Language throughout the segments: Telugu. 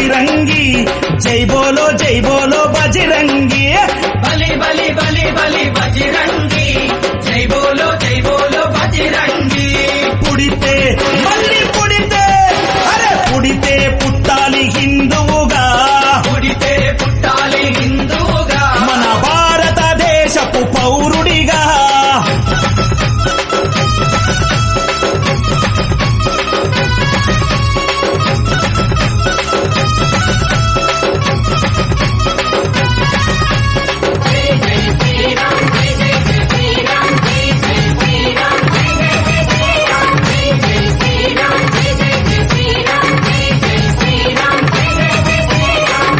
బజిరంగి జై బోలో బజిరంగి బలి బలి బలి బలి బజిరంగి జై బోలో బజిరంగి పుడితే మళ్ళీ పుడితే అరే పుడితే పుట్టాలి హిందువుగా పుడితే పుట్టాలి హిందువుగా మన భారతదేశపు పౌరుడిగా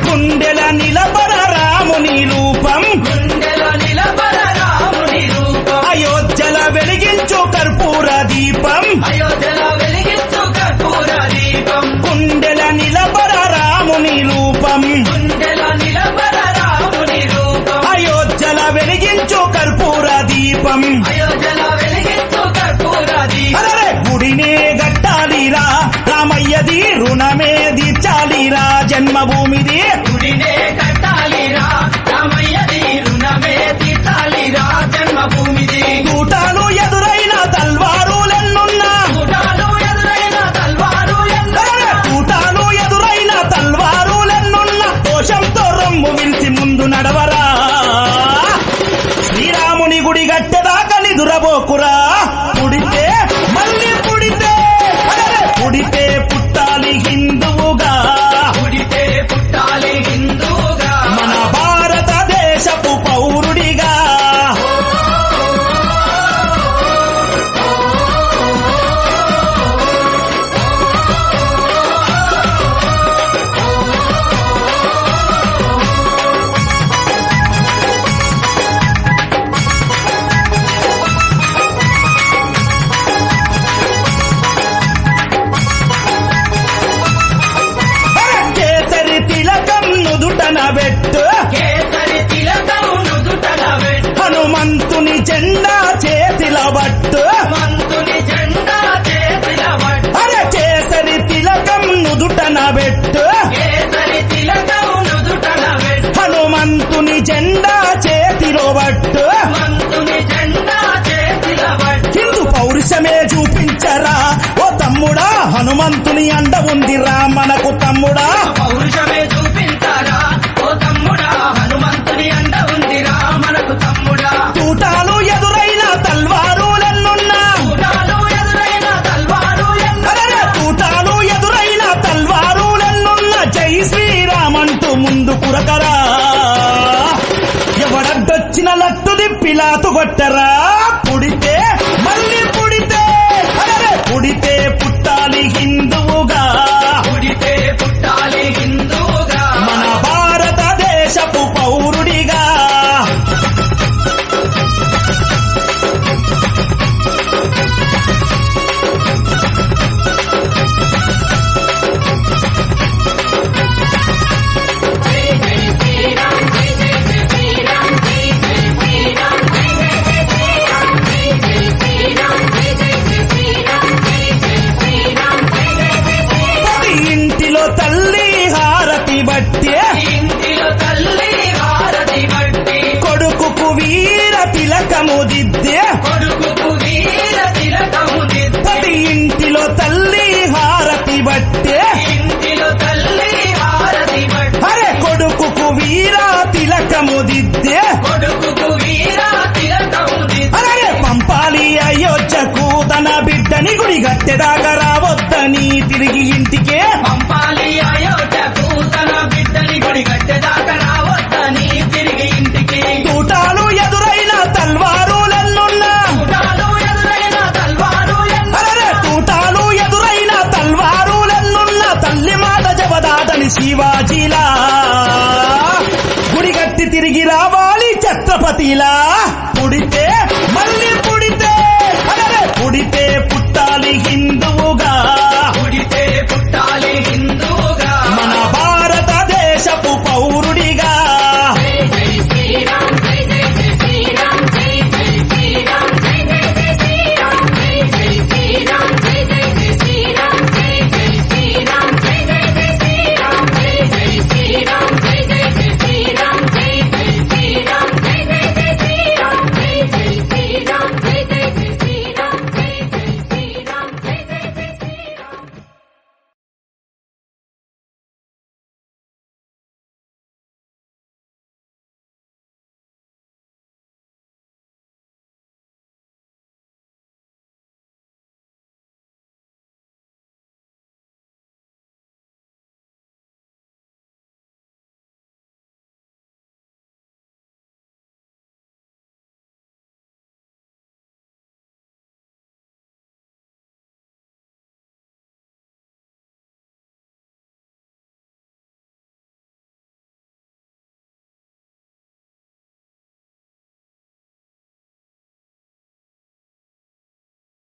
గుండెల నిలబడ రాముని రూపం గుండెలో నిలబడ రాముని రూపం అయోధ్యల వెలిగించు కర్పూర దీపం అయోధ్యలో వెలిగించు కర్పూర దీపం గుండెల నిలబడ రాముని రూపం గుండెలో నిలబడ రాముని రూపం అయోధ్యల వెలిగించు కర్పూర దీపం అయోధ్యలో వెలిగించు కర్పూర దీపం అరే గుడినే గట్టాలిరా రామయ్యది రుణమే తీర్చాలిరా జన్మభూమిది గుడినే కట్టాలిరా రామయ్యది రుణమే తీర్చాలిరా జన్మభూమిది కూటాలు ఎదురైన తల్వారులెన్నున్నా కూటాలు ఎదురైన తల్వారు అరే కూటాలు ఎదురైన తల్వారులెన్నున్నా దోషంతో రొమ్ము విరిచి ముందు నడవరా శ్రీరాముని గుడి గట్టెదాకా నిదురబోకురా పుడితే మళ్ళీ పుడితే అరే పుడితే పుట్టాలి హిందువుగా పుడితే పుట్టాలి హిందువుగా మన భారతదేశపు పౌరుడిగా అరే కేసరి తిలకం నుదుటన పెట్టు కేసరి తిలకం నుదుటన పెట్టు హనుమంతుని జెండా చేతిల పట్టు మంతుని జెండా చేతిల పట్టు అరే కేసరి తిలకం నుదుటన పెట్టు కేసరి తిలకం నుదుటన పెట్టు హనుమంతుని జెండా చేతిలో పట్టు మంతుని జెండా చేతిల పట్టు హిందూ పౌరుషమే చూపించరా ఓ తమ్ముడా హనుమంతుని అండ ఉందిరా మనకు తమ్ముడా పౌరుషమే చూపించారా ఓ తమ్ముడా హనుమంతుని అండ ఉందిరా మనకు తమ్ముడా కూటాలు ఎదురైన తల్వారులెన్నున్నా కూటాలు ఎదురైన తల్వారు అరే కూటాలు ఎదురైన తల్వారులెన్నున్నా జై శ్రీరామంటూ ముందు కురకరా ఎవడడ్డొచ్చిన లట్టు దిప్పిలాతు కొట్టరా పుడితే మళ్ళీ పుడితే అరే పుడితే పుట్టాలి హిందువుగా పుడితే పుట్టాలి హిందువుగా మన భారతదేశపు పౌరుడిగా ప్రతి ఇంటిలో తల్లి హారతి బట్టే ఇంటిలో తల్లి హారతి బట్టి కొడుకుకు వీర తిలకము దిద్దే కొడుకుకు వీర తిలకము దిద్ది ప్రతి ఇంటిలో తల్లి హారతి బట్టే ఇంటిలో తల్లి హారతి బట్టి అరే కొడుకుకు వీర తిలకము దిద్దే కొడుకుకు వీర తిలకము దిద్ది అలాగే పంపాలి అయోధ్యకు తన బిడ్డని గుడి గట్టెదాకా రావద్దని తిరిగి